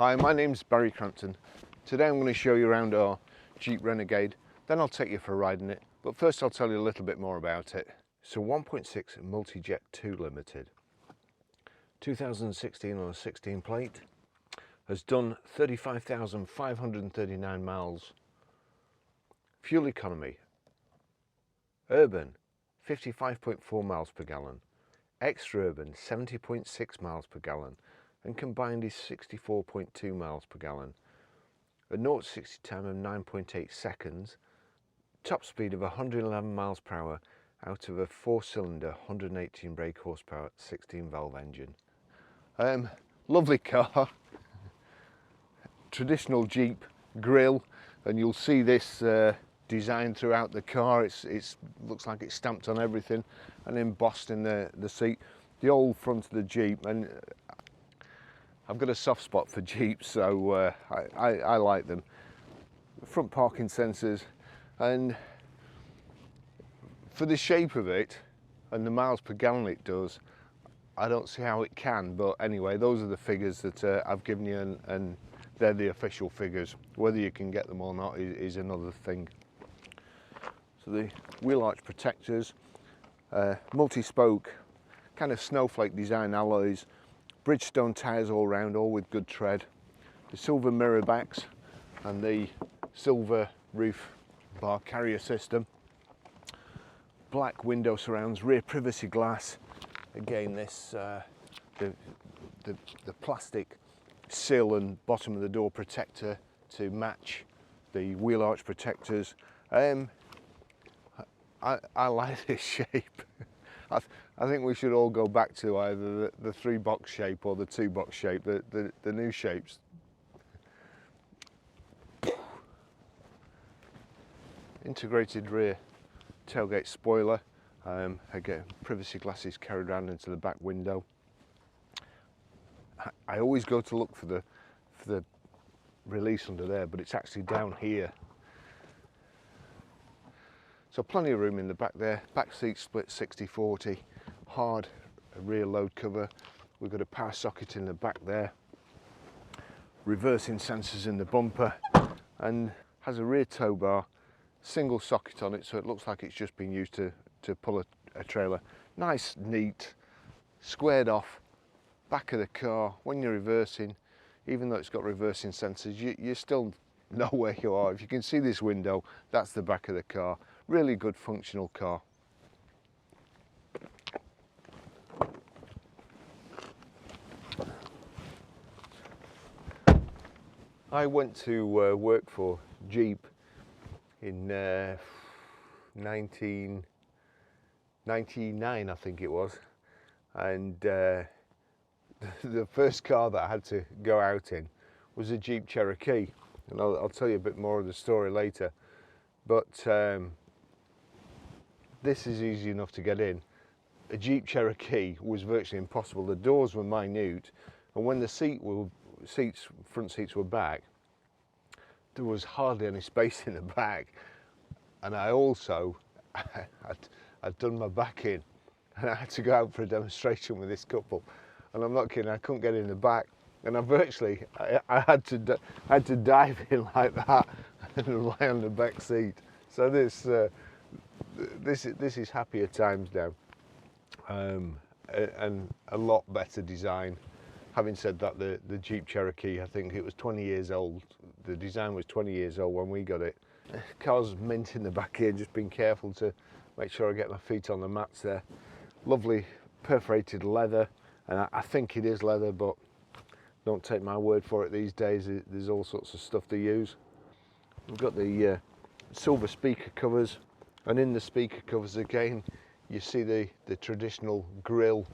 Hi, my name's Barry Crampton. Today I'm going to show you around our Jeep Renegade, then I'll take you for a ride in it, but first I'll tell you a little bit more about it. It's a 1.6 MultiJetII Limited, 2016 on a 16 plate, has done 35,539 miles. Fuel economy, urban 55.4 miles per gallon, extra urban 70.6 miles per gallon, and combined is 64.2 miles per gallon. A 0 to 60 time of 9.8 seconds, top speed of 111 miles per hour out of a 4-cylinder 118 brake horsepower 16 valve engine. Lovely car, traditional Jeep grille, and you'll see this design throughout the car. It looks like it's stamped on everything and embossed in the seat. The old front of the Jeep, and I've got a soft spot for Jeeps, so I like them. Front parking sensors, and for the shape of it and the miles per gallon it does, I don't see how it can, but anyway, those are the figures that I've given you, and they're the official figures. Whether you can get them or not is another thing. So the wheel arch protectors, multi-spoke, kind of snowflake design alloys, Bridgestone tyres all round, all with good tread, the silver mirror backs and the silver roof bar carrier system, black window surrounds, rear privacy glass, again this the plastic sill and bottom of the door protector to match the wheel arch protectors. I like this shape. I think we should all go back to either the 3-box shape or the 2-box shape, the new shapes. Integrated rear tailgate spoiler, again privacy glasses carried around into the back window. I always go to look for the release under there, but it's actually down here. So plenty of room in the back there. Back seat split 60-40, hard rear load cover. We've got a power socket in the back there, reversing sensors in the bumper, and has a rear tow bar, single socket on it, so it looks like it's just been used to pull a trailer. Nice, neat, squared off back of the car. When you're reversing, even though it's got reversing sensors, you still know where you are. If you can see this window, that's the back of the car. Really good functional car. I went to work for Jeep in 1999, I think it was, and the first car that I had to go out in was a Jeep Cherokee, and I'll tell you a bit more of the story later, but this is easy enough to get in. A Jeep Cherokee was virtually impossible. The doors were minute, and when the front seats were back, there was hardly any space in the back. And I also, I'd done my back in, and I had to go out for a demonstration with this couple. And I'm not kidding, I couldn't get in the back, and I had to dive in like that and lie on the back seat. So this is happier times now, and a lot better design. Having said that, the Jeep Cherokee, I think it was 20 years old. The design was 20 years old when we got it. Car's mint in the back here, just being careful to make sure I get my feet on the mats there. Lovely perforated leather, and I think it is leather, but don't take my word for it these days. There's all sorts of stuff to use. We've got the silver speaker covers, and in the speaker covers again you see the traditional grille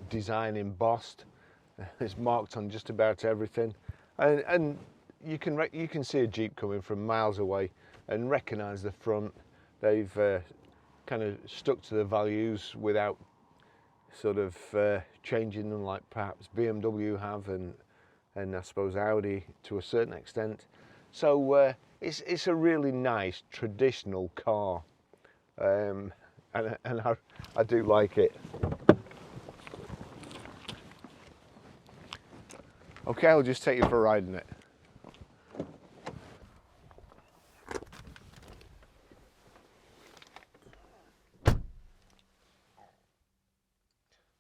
design embossed. It's marked on just about everything, and you can see a Jeep coming from miles away and recognize the front. They've kind of stuck to the values without sort of changing them like perhaps BMW have, and I suppose Audi to a certain extent. So it's a really nice traditional car, and I do like it. Okay, I'll just take you for a ride in it.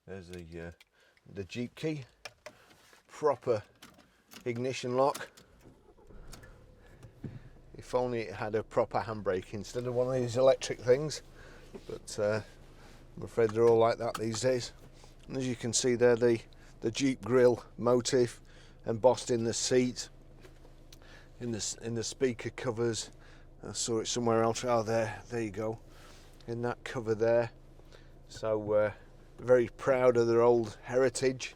There's the Jeep key, proper ignition lock. If only it had a proper handbrake instead of one of these electric things, but I'm afraid they're all like that these days. And as you can see there, the Jeep grille motif embossed in the seat, in the speaker covers. I saw it somewhere else. Oh, there you go, in that cover there. So very proud of their old heritage.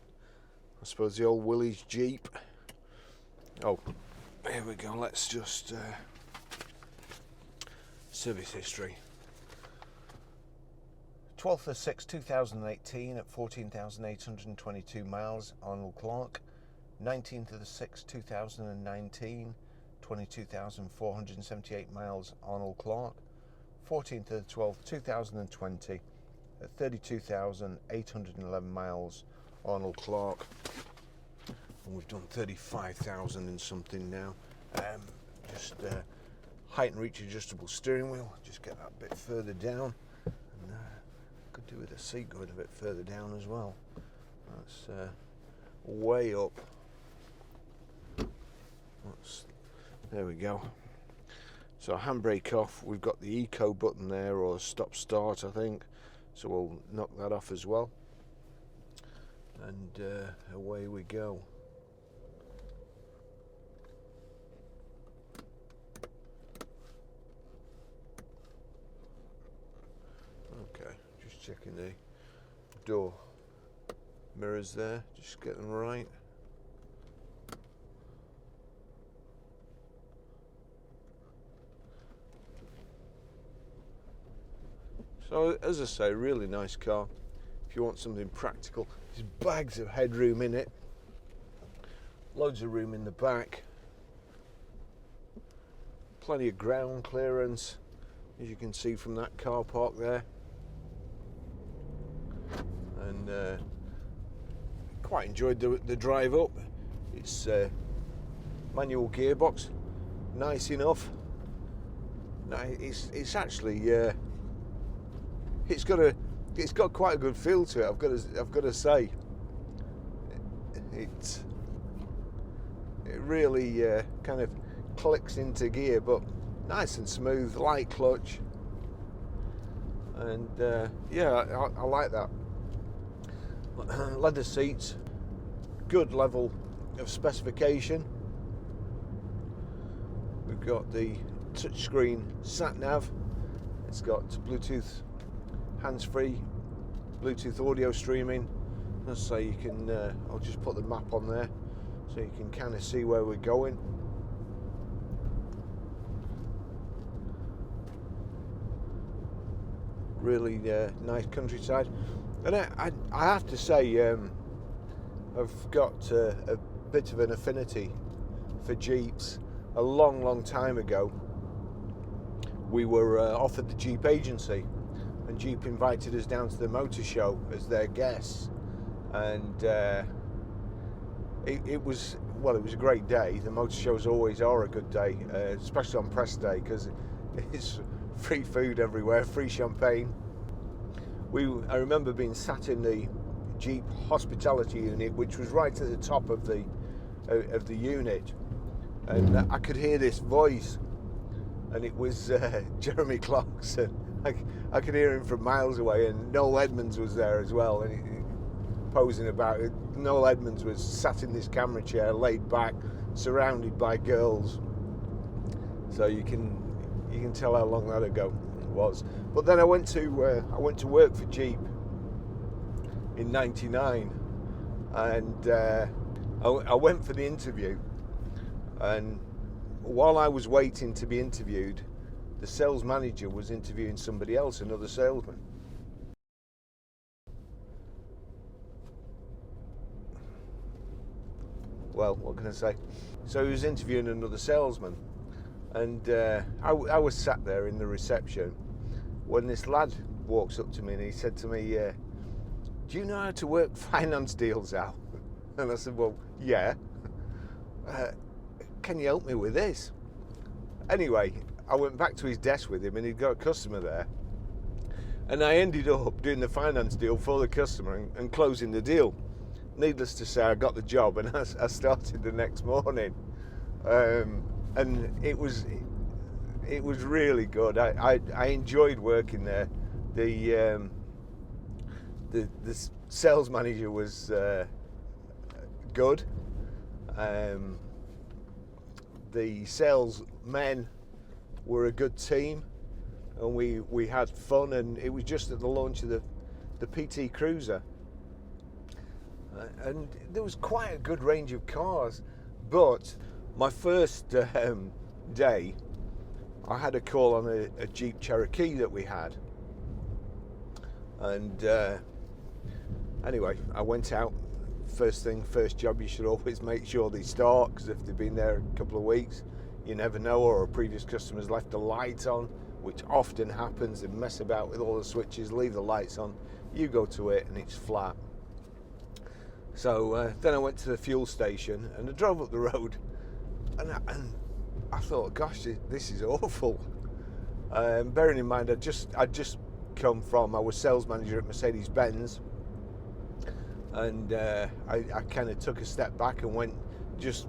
I suppose the old Willys Jeep. Oh, here we go. Let's just service history. 12th of 6, 2018 at 14,822 miles, Arnold Clark. 19th of the 6, 2019, 22,478 miles, Arnold Clark. 14th of the 12th, 2020 at 32,811 miles, Arnold Clark. And we've done 35,000 and something now. Just height and reach adjustable steering wheel. Just get that bit further down. And could do with the seat going a bit further down as well. That's way up. There we go. So handbrake off. We've got the eco button there, or stop start I think. So we'll knock that off as well. And away we go. Okay, just checking the door mirrors there, just get them right. So as I say, really nice car. If you want something practical, there's bags of headroom in it, loads of room in the back, plenty of ground clearance, as you can see from that car park there. And quite enjoyed the drive up. It's manual gearbox, nice enough. No, it's actually it's got quite a good feel to it. I've got to say, it really kind of clicks into gear, but nice and smooth, light clutch, and yeah, I like that. Leather seats, good level of specification. We've got the touchscreen sat nav. It's got Bluetooth hands-free, Bluetooth audio streaming. Let's say you can, I'll just put the map on there so you can kind of see where we're going. Really nice countryside. And I have to say, I've got a bit of an affinity for Jeeps. A long time ago, we were offered the Jeep agency, and Jeep invited us down to the motor show as their guests, and it was a great day. The motor shows always are a good day, especially on press day, because it's free food everywhere, free champagne. I remember being sat in the Jeep hospitality unit, which was right at the top of the unit, and I could hear this voice, and it was Jeremy Clarkson. I could hear him from miles away, and Noel Edmonds was there as well, and he posing about it. Noel Edmonds was sat in this camera chair, laid back, surrounded by girls. So you can tell how long that ago it was. But then I went to work for Jeep in '99, and I went for the interview. And while I was waiting to be interviewed, the sales manager was interviewing somebody else, another salesman. Well, what can I say? So he was interviewing another salesman, and I was sat there in the reception when this lad walks up to me, and he said to me, do you know how to work finance deals out? And I said, well, yeah. can you help me with this? Anyway, I went back to his desk with him, and he'd got a customer there, and I ended up doing the finance deal for the customer and closing the deal. Needless to say, I got the job, and I started the next morning, and it was really good. I enjoyed working there. The sales manager was good. The salesmen were a good team, and we had fun, and it was just at the launch of the PT Cruiser, and there was quite a good range of cars. But my first day, I had a call on a Jeep Cherokee that we had, and anyway, I went out. First job, you should always make sure they start, because if they've been there a couple of weeks, you never know, or a previous customer's left the light on, which often happens. They mess about with all the switches, leave the lights on, you go to it and it's flat. So then I went to the fuel station, and I drove up the road, and I thought, gosh, this is awful. Bearing in mind, I'd just come from, I was sales manager at Mercedes-Benz, and I kind of took a step back and went, just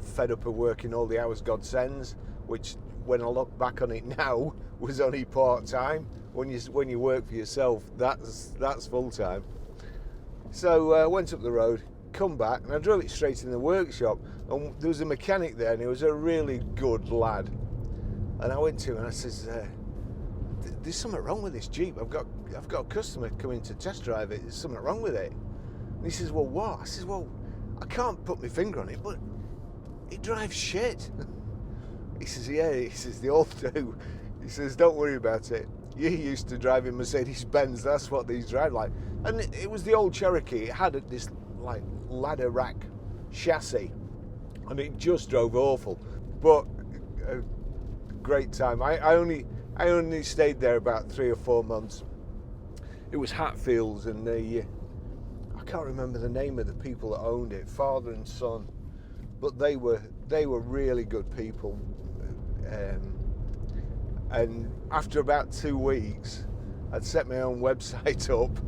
fed up of working all the hours God sends, which when I look back on it now was only part-time. When you work for yourself, that's full-time. So I went up the road, come back, and I drove it straight in the workshop, and there was a mechanic there, and he was a really good lad, and I went to him and I says, there's something wrong with this Jeep. I've got a customer coming to test drive it. There's something wrong with it. And he says, well, what? I says, well, I can't put my finger on it, but it drives shit. He says, yeah. He says, they all do. He says, don't worry about it. You're used to driving Mercedes-Benz. That's what these drive like. And it was the old Cherokee. It had this like ladder rack chassis, and it just drove awful. But a great time. I only stayed there about 3 or 4 months. It was Hatfields, and I can't remember the name of the people that owned it, father and son, but they were really good people. And after about 2 weeks, I'd set my own website up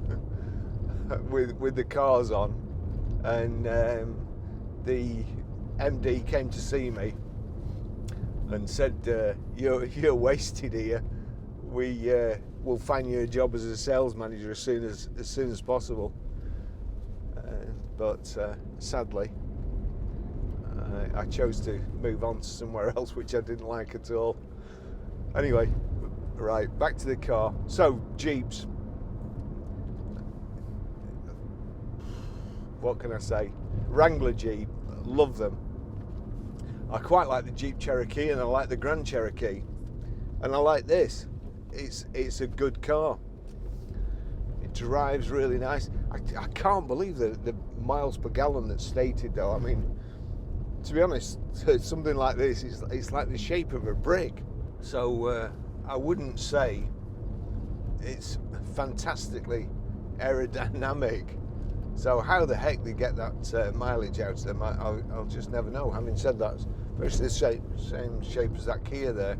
with the cars on, and the MD came to see me and said, you're wasted here. We'll find you a job as a sales manager as soon as possible. But sadly, I chose to move on to somewhere else, which I didn't like at all. Anyway, right, back to the car. So, Jeeps. What can I say? Wrangler Jeep, love them. I quite like the Jeep Cherokee, and I like the Grand Cherokee, and I like this. It's a good car. It drives really nice. I can't believe the miles per gallon that's stated, though. I mean, to be honest, something like this it's like the shape of a brick. So I wouldn't say it's fantastically aerodynamic. So how the heck they get that mileage out of them, I'll just never know. Having said that, it's the same shape as that Kia there.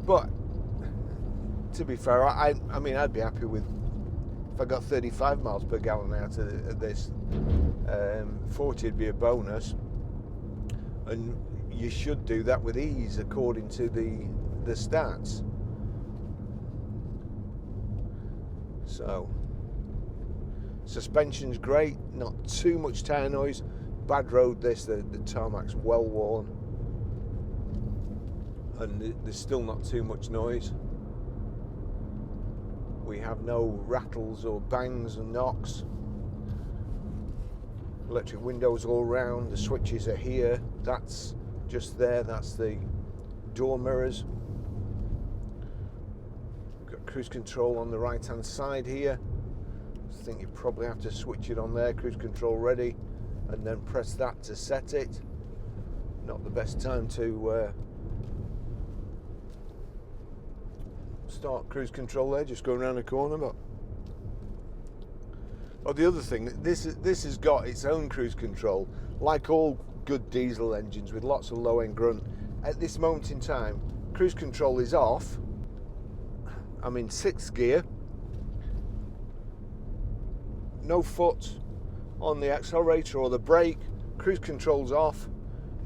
But to be fair, I mean, I'd be happy with if I got 35 miles per gallon out of this. 40 would be a bonus, and you should do that with ease according to the stats. So suspension's great, not too much tire noise. Bad road this, the tarmac's well worn, and there's still not too much noise. We have no rattles or bangs and knocks. Electric windows all round, the switches are here, that's just there, that's the door mirrors. We've got cruise control on the right hand side here. I think you probably have to switch it on there, cruise control ready, and then press that to set it. Not the best time to start cruise control there, just going around the corner. But the other thing, this has got its own cruise control, like all good diesel engines with lots of low-end grunt. At this moment in time, cruise control is off. I'm in 6th gear. No foot on the accelerator or the brake. Cruise control's off.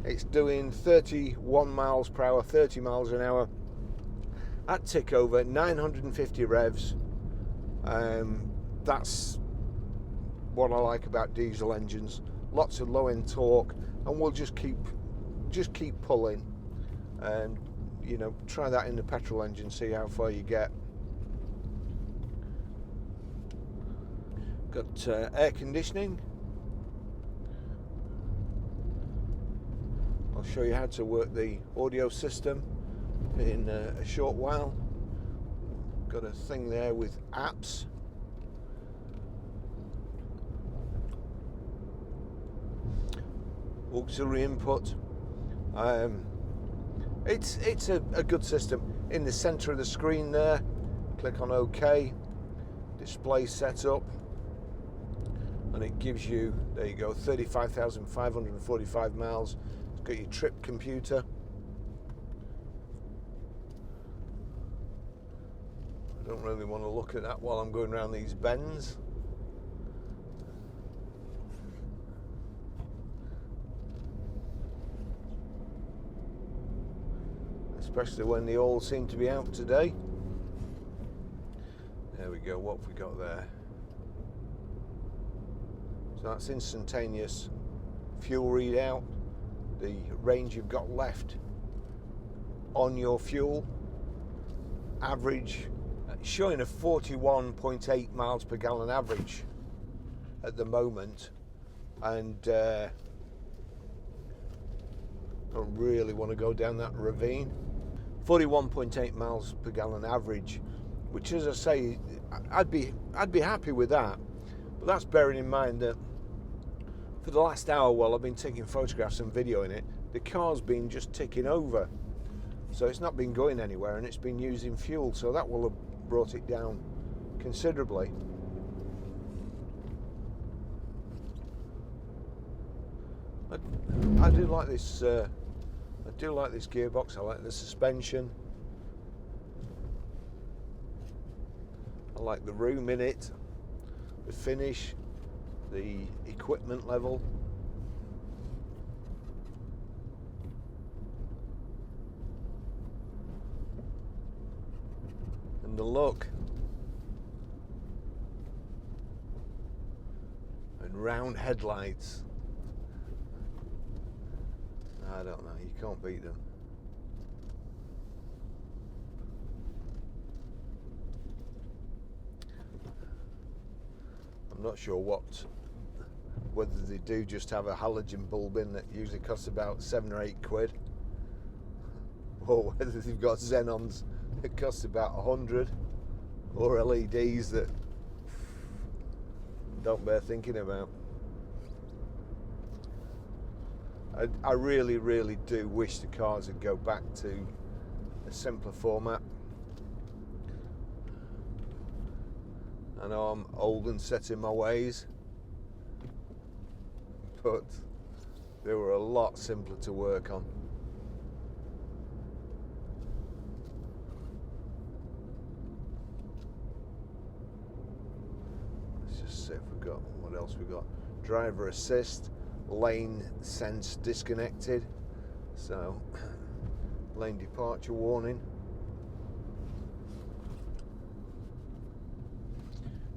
It's doing 31 miles per hour, 30 miles an hour. At tick over, 950 revs. That's what I like about diesel engines. Lots of low-end torque, and we'll just keep pulling. And you know, try that in the petrol engine, see how far you get. Got air conditioning. I'll show you how to work the audio system in a short while. Got a thing there with apps. Auxiliary input. It's a good system. In the center of the screen there, click on OK. Display setup, and it gives you, there you go, 35,545 miles. It's got your trip computer. I don't really want to look at that while I'm going around these bends. Especially when they all seem to be out today. There we go, what have we got there? So that's instantaneous fuel readout, the range you've got left on your fuel. Average, showing a 41.8 miles per gallon average at the moment, and I don't really want to go down that ravine. 41.8 miles per gallon average, which, as I say, I'd be happy with that. But that's bearing in mind that for the last hour while I've been taking photographs and videoing it, the car's been just ticking over. So it's not been going anywhere, and it's been using fuel, so that will have brought it down considerably. I do like this. I do like this gearbox. I like the suspension. I like the room in it, the finish, the equipment level. And the look. And round headlights. I don't know, you can't beat them. I'm not sure whether they do just have a halogen bulb in that usually costs about 7 or 8 quid, or whether they've got xenons that cost about 100, or LEDs that don't bear thinking about. I really, really do wish the cars would go back to a simpler format. I know I'm old and set in my ways, but they were a lot simpler to work on. Let's just see if we've got, what else we've got. Driver assist. Lane sense disconnected, so lane departure warning.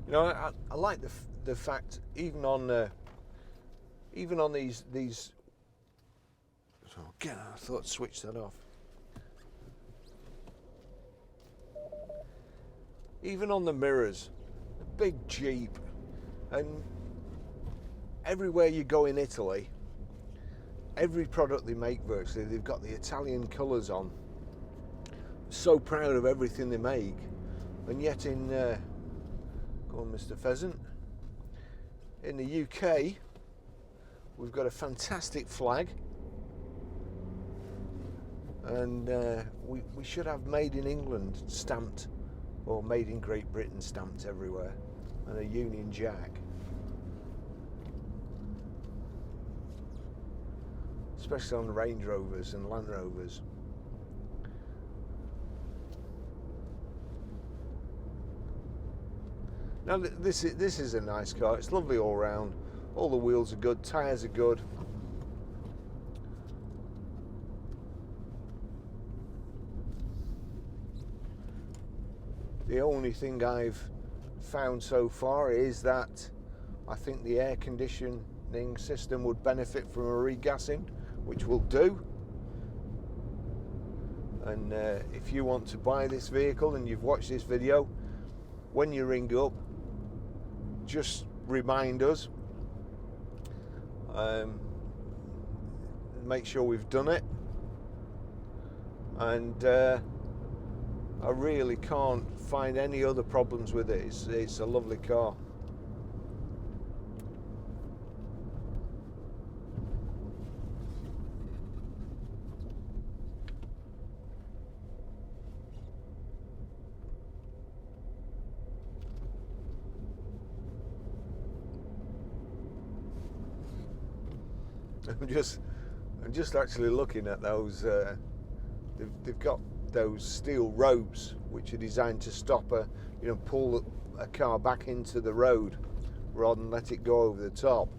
You know, I like the fact even on these. So again, I thought I'd switch that off. Even on the mirrors, a big Jeep, and everywhere you go in Italy, every product they make virtually, they've got the Italian colours on. So proud of everything they make, and yet in, go on Mr. Pheasant, in the UK, we've got a fantastic flag, and we should have Made in England stamped, or Made in Great Britain stamped everywhere, and a Union Jack. especially on Range Rovers and Land Rovers. Now this is a nice car. It's lovely all round. All the wheels are good, tyres are good. The only thing I've found so far is that I think the air conditioning system would benefit from a regassing, which will do. And if you want to buy this vehicle and you've watched this video, when you ring up, just remind us, make sure we've done it. And I really can't find any other problems with it. It's a lovely car. I'm just actually looking at those. They've got those steel ropes which are designed to stop pull a car back into the road rather than let it go over the top.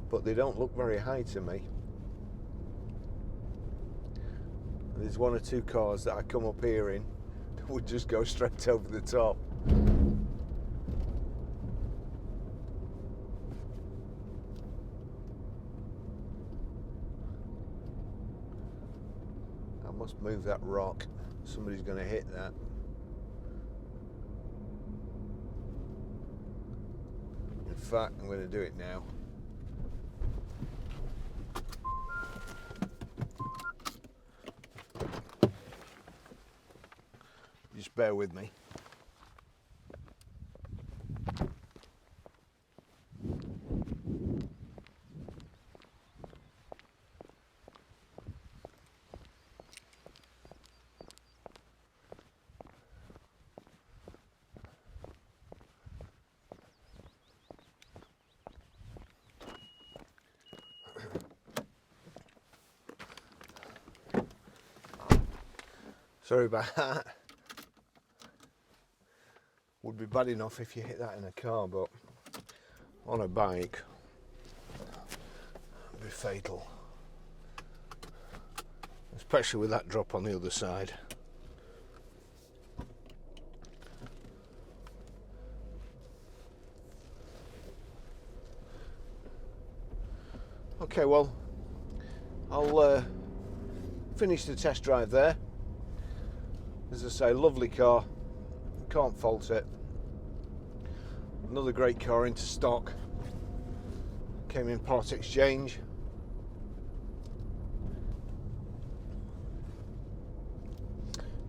But they don't look very high to me. There's one or two cars that I come up here in that would just go straight over the top. Must move that rock. Somebody's going to hit that. In fact, I'm going to do it now. Just bear with me. Sorry about that. Would be bad enough if you hit that in a car, but on a bike it'd be fatal, especially with that drop on the other side. Okay, well, I'll finish the test drive there. As I say, lovely car, can't fault it. Another great car into stock, came in part exchange.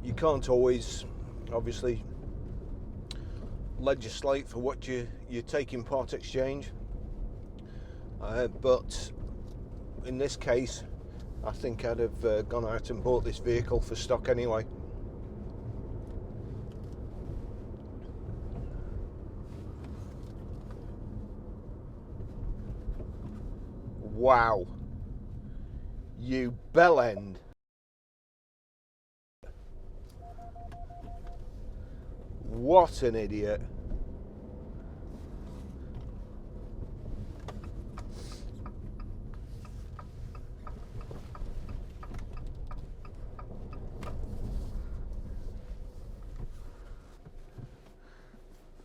You can't always, obviously, legislate for what you take in part exchange, but in this case, I think I'd have gone out and bought this vehicle for stock anyway. Wow, you bellend. What an idiot.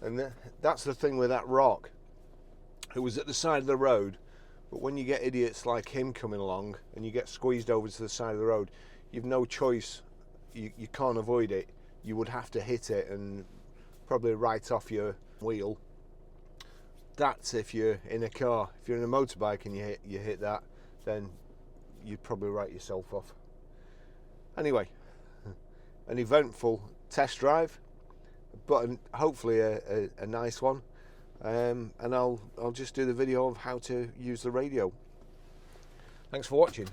And that's the thing with that rock. It was at the side of the road. But when you get idiots like him coming along and you get squeezed over to the side of the road, you've no choice. You can't avoid it. You would have to hit it and probably right off your wheel. That's if you're in a car. If you're in a motorbike and you hit that, then you'd probably write yourself off. Anyway, an eventful test drive, but hopefully a nice one. And I'll just do the video of how to use the radio. Thanks for watching.